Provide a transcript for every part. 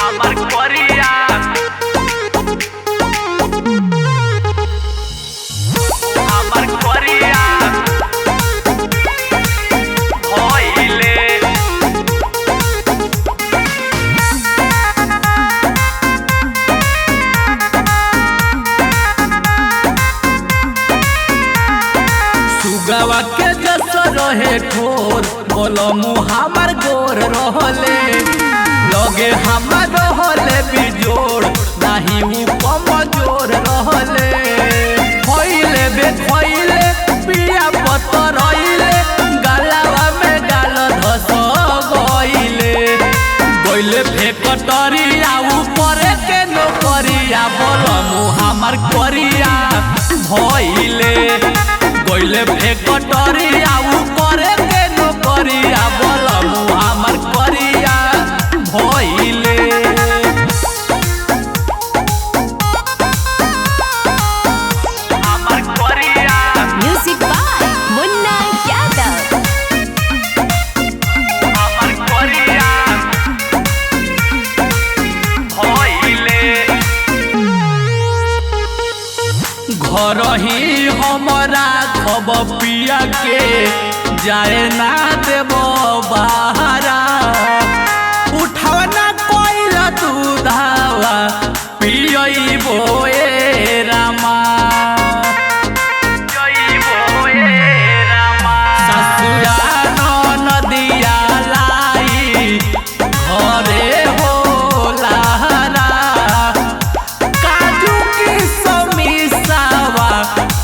আমার করিয়া আমার করিয়া হইলে सुगवा के जस रहे ठोर बोलमु हमार गोर रहले लगे हमार रहले बिजोड़ नाही उ कमजोर रहले खइले बे खइले पिया पत्थर रइले गलावा में गाल धस गइले गइले फेकटरिया ऊपर के नौकरिया बोलमु हमार करिया भइले गइले फेकटरिया ऊपर के नौकरिया बोलमु हमार करिया भइले हमार करिया Music by Munna Yadav. हमार करिया भइले घर ही हमारा खब पिया के जाए ना देव बहारा उठावा ना कोइला तू धावा पियइबो ए रामा ससुरा नदिया लाई घरे होला काजू की समीसावा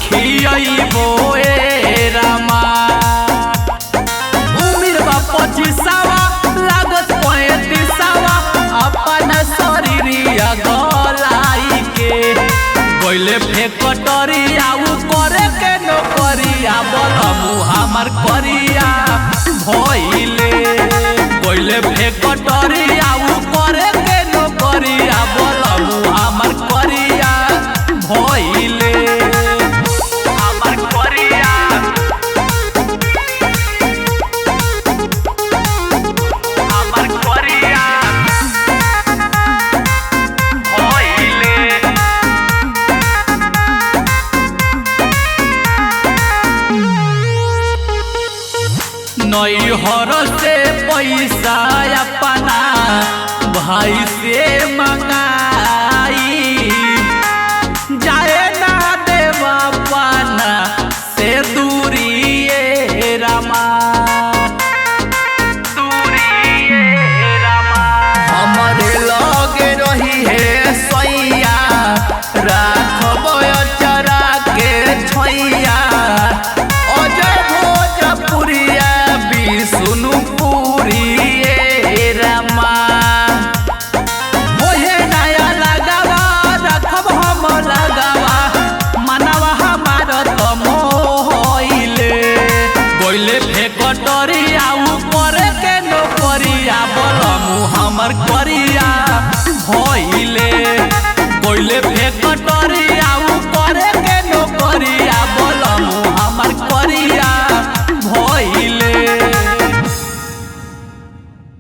खियइबो ए रामा उमिर बा 25सावा लागत 35सावा अपन शरीरिया गलाई के गइले फेकटरिया उ करे के नौकरिया बोलमु हमार करिया भइले गइले फेकटरिया उ करे के नौकरिया बोलमु हमार करिया भइले हमार करिया हमार करिया भइले नैहर से पैसा अपना भाई से मंगाई जाए ना देवा पाना से दूरी ए रामा हमरे लगे रही है सैया राखब चरा के छैया अजय भोजपुरिया विष्णुपुरी ए रामा मोहे नया लगावा रखब हम लगावा मनवा हमार त मोहइले गइले फेकटरिया ऊपर के नौकरिया बोलमु हमर करिया भइले गइले फेकटरिया